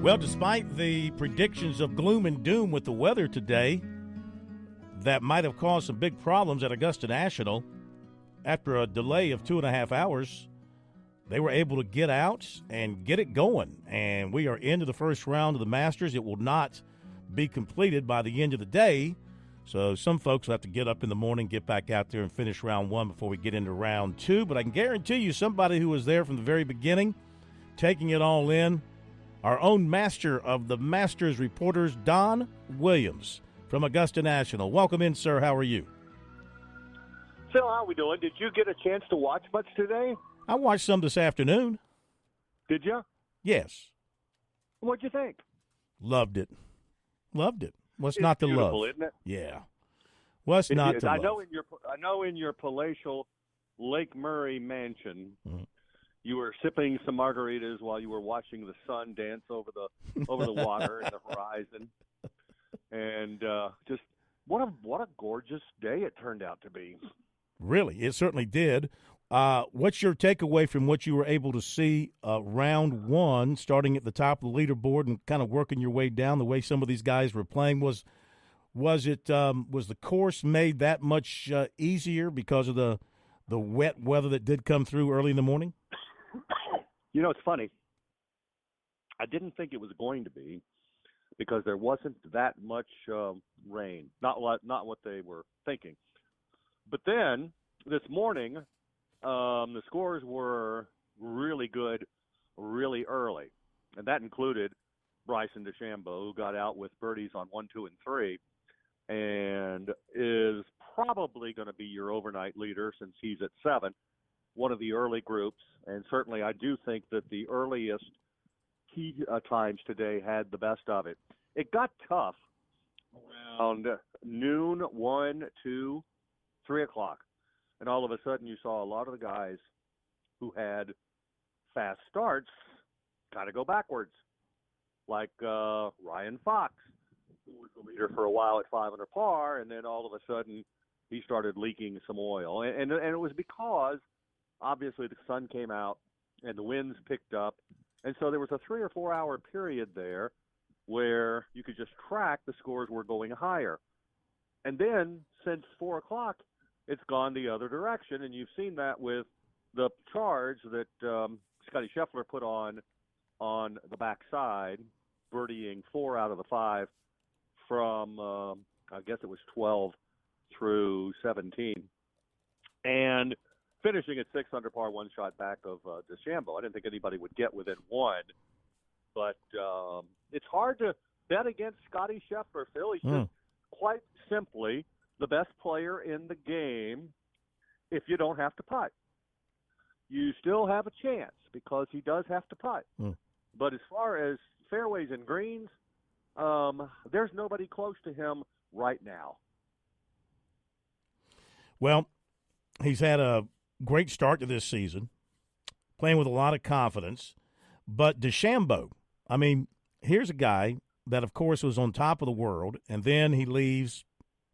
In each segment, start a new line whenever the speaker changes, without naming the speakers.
Well, despite the predictions of gloom and doom with the weather today that might have caused some big problems at Augusta National, after a delay of 2.5 hours, they were able to get out and get it going. And we are into the first round of the Masters. It will not be completed by the end of the day. So some folks will have to get up in the morning, get back out there and finish round one before we get into round two. But I can guarantee you somebody who was there from the very beginning, taking it all in, our own master of the Masters reporters, Don Williams from Augusta National. Welcome in, sir. How are you?
Phil, how are we doing? Did you get a chance to watch much today?
I watched some this afternoon.
Did you?
Yes.
What'd you think?
Loved it. Loved it. What's
It's
not to
beautiful,
love?
Isn't it?
Yeah. What's not to
I
love?
I know in your palatial Lake Murray mansion, you were sipping some margaritas while you were watching the sun dance over the water and the horizon, and just what a gorgeous day it turned out to be.
Really, it certainly did. What's your takeaway from what you were able to see round one, starting at the top of the leaderboard and kind of working your way down the way some of these guys were playing? Was the course made that much easier because of the wet weather that did come through early in the morning?
You know, it's funny. I didn't think it was going to be because there wasn't that much rain. Not what they were thinking. But then this morning, the scores were really good, really early, and that included Bryson DeChambeau, who got out with birdies on 1, 2, and 3, and is probably going to be your overnight leader since he's at 7. One of the early groups, and certainly I do think that the earliest tee times today had the best of it. It got tough around noon, 1, 2, 3 o'clock, and all of a sudden you saw a lot of the guys who had fast starts kind of go backwards, like Ryan Fox, who was the leader for a while at 5 under par, and then all of a sudden he started leaking some oil, and it was because obviously the sun came out and the winds picked up, and so there was a 3 or 4 hour period there where you could just track the scores were going higher. And then since 4 o'clock, it's gone the other direction, and you've seen that with the charge that Scotty Scheffler put on the backside, birdieing 4 out of the 5 from, I guess it was 12 through 17. And finishing at 6 under par, 1 shot back of DeChambeau. I didn't think anybody would get within 1, but it's hard to bet against Scotty Scheffler. Phil, he's just quite simply the best player in the game if you don't have to putt. You still have a chance because he does have to putt. But as far as fairways and greens, there's nobody close to him right now.
Well, he's had a great start to this season, playing with a lot of confidence. But DeChambeau, I mean, here's a guy that, of course, was on top of the world, and then he leaves,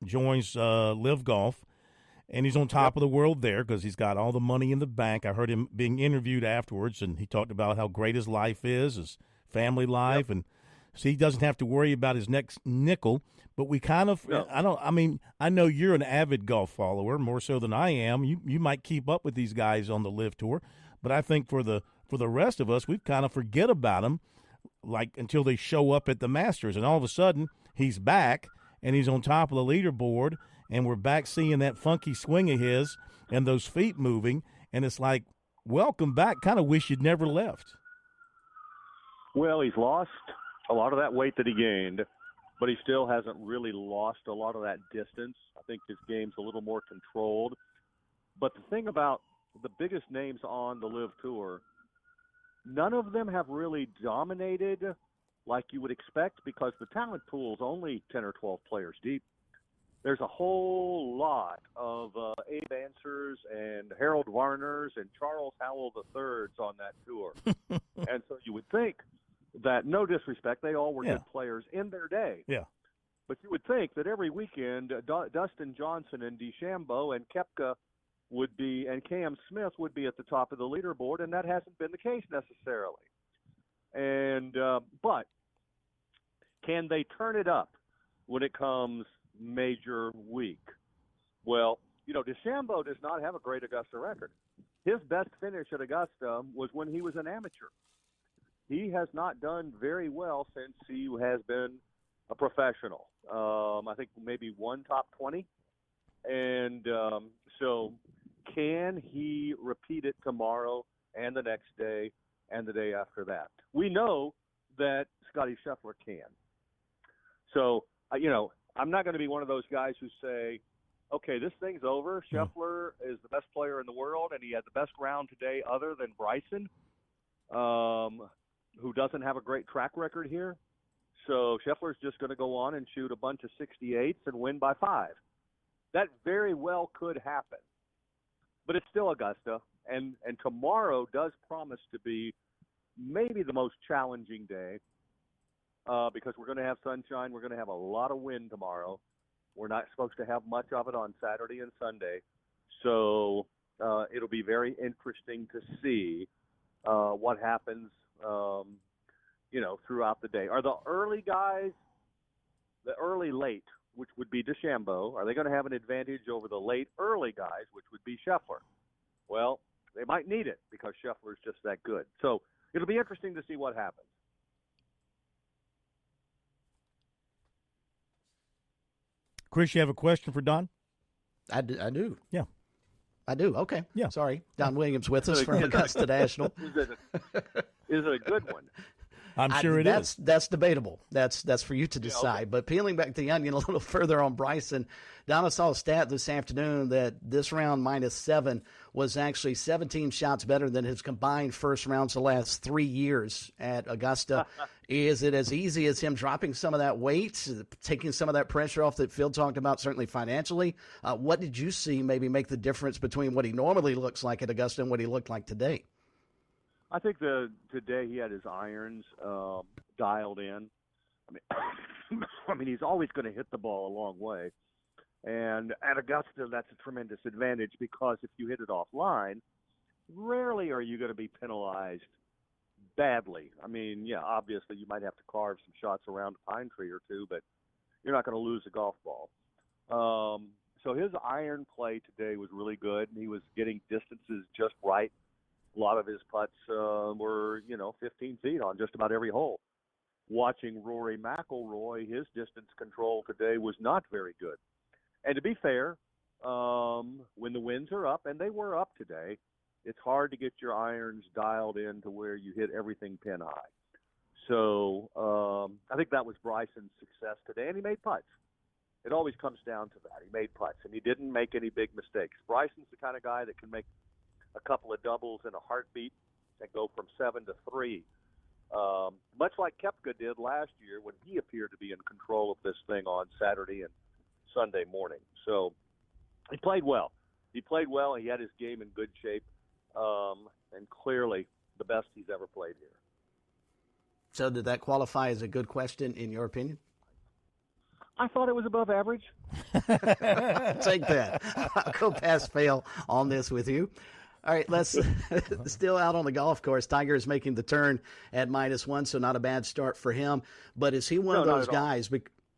joins Live Golf, and he's on top of the world there because he's got all the money in the bank. I heard him being interviewed afterwards, and he talked about how great his life is, his family life, and so he doesn't have to worry about his next nickel. But we kind of, I know you're an avid golf follower, more so than I am. You might keep up with these guys on the Live Tour, but I think for the rest of us, we kind of forget about them, like until they show up at the Masters, and all of a sudden he's back and he's on top of the leaderboard, and we're back seeing that funky swing of his and those feet moving, and it's like, welcome back. Kind of wish you'd never left.
Well, he's lost a lot of that weight that he gained, but he still hasn't really lost a lot of that distance. I think his game's a little more controlled. But the thing about the biggest names on the Live Tour, none of them have really dominated like you would expect because the talent pool is only 10 or 12 players deep. There's a whole lot of Abe Answers and Harold Varners and Charles Howell III's on that tour. And so you would think that, no disrespect, they all were good players in their day.
Yeah.
But you would think that every weekend, Dustin Johnson and DeChambeau and Koepka would be, and Cam Smith would be at the top of the leaderboard, and that hasn't been the case necessarily. And but Can they turn it up when it comes major week? Well, DeChambeau does not have a great Augusta record. His best finish at Augusta was when he was an amateur. He has not done very well since he has been a professional. I think maybe one top 20. And so can he repeat it tomorrow and the next day and the day after that? We know that Scottie Scheffler can. So, I'm not going to be one of those guys who say, okay, this thing's over. Scheffler is the best player in the world, and he had the best round today other than Bryson, who doesn't have a great track record here. So Scheffler's just going to go on and shoot a bunch of 68s and win by 5. That very well could happen. But it's still Augusta, and tomorrow does promise to be maybe the most challenging day because we're going to have sunshine. We're going to have a lot of wind tomorrow. We're not supposed to have much of it on Saturday and Sunday. So it'll be very interesting to see what happens, throughout the day. Are the early guys, the early late, which would be DeChambeau, are they going to have an advantage over the late early guys, which would be Scheffler? Well, they might need it because Scheffler is just that good. So it'll be interesting to see what happens.
Chris, you have a question for Don?
I do.
Yeah.
I do. Okay.
Yeah.
Sorry. Don Williams with us from Augusta National.
Is it a good one?
I'm sure it is.
That's debatable. That's for you to decide. Yeah, okay. But peeling back the onion a little further on Bryson, Donna saw a stat this afternoon that this round -7 was actually 17 shots better than his combined first rounds the last 3 years at Augusta. Is it as easy as him dropping some of that weight, taking some of that pressure off that Phil talked about, certainly financially? What did you see maybe make the difference between what he normally looks like at Augusta and what he looked like today?
I think today he had his irons dialed in. I mean, he's always going to hit the ball a long way. And at Augusta, that's a tremendous advantage because if you hit it offline, rarely are you going to be penalized badly. I mean, yeah, obviously you might have to carve some shots around a pine tree or two, but you're not going to lose a golf ball. So his iron play today was really good. He was getting distances just right. A lot of his putts were, 15 feet on just about every hole. Watching Rory McIlroy, his distance control today was not very good. And to be fair, when the winds are up, and they were up today, it's hard to get your irons dialed in to where you hit everything pin high. So I think that was Bryson's success today, and he made putts. It always comes down to that. He made putts, and he didn't make any big mistakes. Bryson's the kind of guy that can make a couple of doubles in a heartbeat and go from 7 to 3. Much like Koepka did last year when he appeared to be in control of this thing on Saturday and Sunday morning. So he played well. He had his game in good shape, and clearly the best he's ever played here.
So did that qualify as a good question in your opinion?
I thought it was above average.
Take that. I'll go pass fail on this with you. All right, let's still out on the golf course. Tiger is making the turn at -1, so not a bad start for him. But is he one of those guys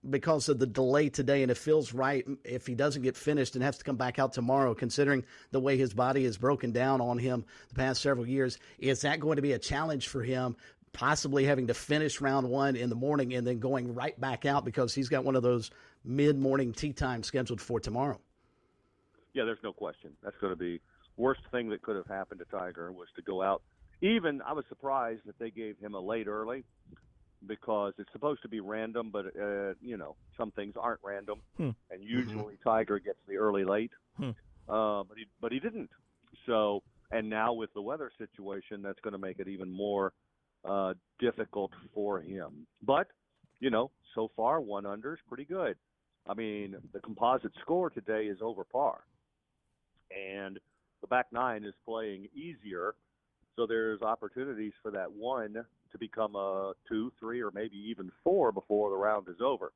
because of the delay today, and it feels right if he doesn't get finished and has to come back out tomorrow, considering the way his body has broken down on him the past several years, is that going to be a challenge for him, possibly having to finish round 1 in the morning and then going right back out because he's got one of those mid-morning tee times scheduled for tomorrow?
Yeah, there's no question. That's going to be worst thing that could have happened to Tiger was to go out. Even I was surprised that they gave him a late early because it's supposed to be random, but some things aren't random, and usually Tiger gets the early late, but he didn't. So, and now with the weather situation, that's going to make it even more difficult for him. But so far 1 under is pretty good. I mean, the composite score today is over par, and the back 9 is playing easier, so there's opportunities for that 1 to become a 2, 3, or maybe even 4 before the round is over.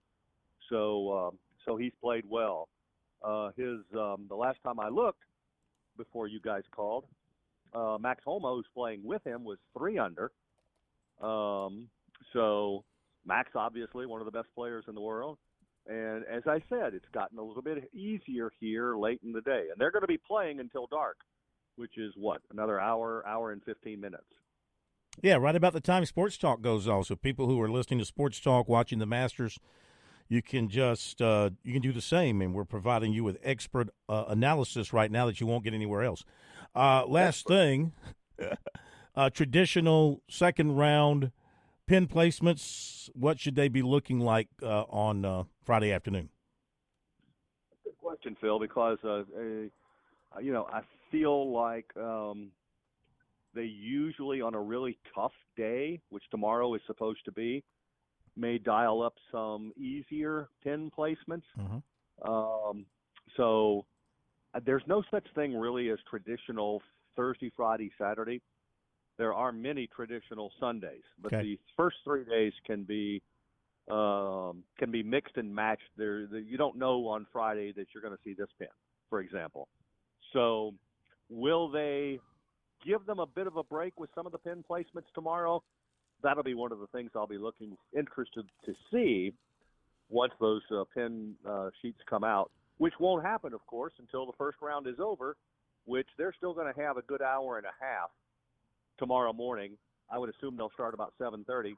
So he's played well. The last time I looked, before you guys called, Max Homa, who's playing with him, was 3 under. So Max, obviously, one of the best players in the world. And as I said, it's gotten a little bit easier here late in the day. And they're going to be playing until dark, which is what, another hour and 15 minutes.
Yeah, right about the time Sports Talk goes off. So people who are listening to Sports Talk, watching the Masters, you can just you can do the same. And we're providing you with expert analysis right now that you won't get anywhere else. Last thing, traditional second round pin placements, what should they be looking like on Friday afternoon?
Good question, Phil, because, I feel like they usually on a really tough day, which tomorrow is supposed to be, may dial up some easier pin placements.
Mm-hmm.
So there's no such thing really as traditional Thursday, Friday, Saturday. There are many traditional Sundays, but the first 3 days can be mixed and matched. You don't know on Friday that you're going to see this pin, for example. So will they give them a bit of a break with some of the pin placements tomorrow? That'll be one of the things I'll be interested to see once those pin sheets come out, which won't happen, of course, until the first round is over, which they're still going to have a good hour and a half tomorrow morning. I would assume they'll start about 7:30,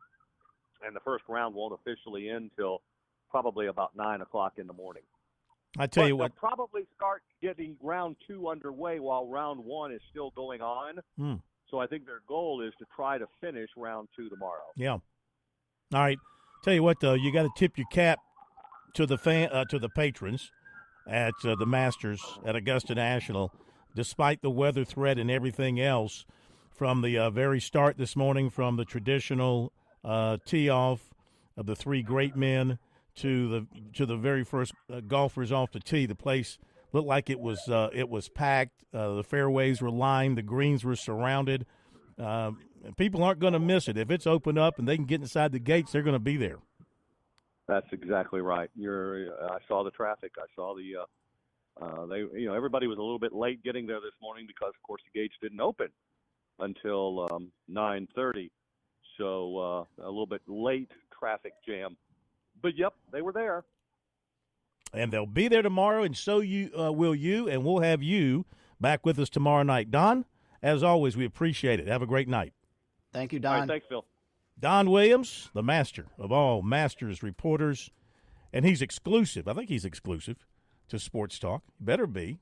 and the first round won't officially end till probably about 9 o'clock in the morning.
I tell you what,
they'll probably start getting round 2 underway while round 1 is still going on. So I think their goal is to try to finish round 2 tomorrow.
Yeah. All right. Tell you what, though, you got to tip your cap to the to the patrons at the Masters at Augusta National, despite the weather threat and everything else. From the very start this morning, from the traditional tee off of the three great men to the very first golfers off the tee, the place looked like it was packed. The fairways were lined, the greens were surrounded. People aren't going to miss it. If it's open up and they can get inside the gates, they're going to be there.
That's exactly right. I saw the traffic. I saw everybody was a little bit late getting there this morning because, of course, the gates didn't open until 9:30, so a little bit late traffic jam. But, yep, they were there.
And they'll be there tomorrow, and so will you, and we'll have you back with us tomorrow night. Don, as always, we appreciate it. Have a great night.
Thank you, Don.
All right, thanks, Phil.
Don Williams, the master of all Masters reporters, and he's exclusive. I think he's exclusive to Sports Talk. Better be.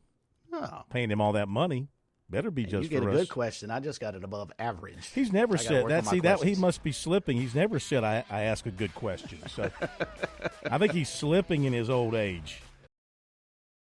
Oh.
Paying him all that money. Better be just for us.
You get a good question. I just got it above average.
He's never said that. See, that he must be slipping. He's never said I ask a good question. So I think he's slipping in his old age.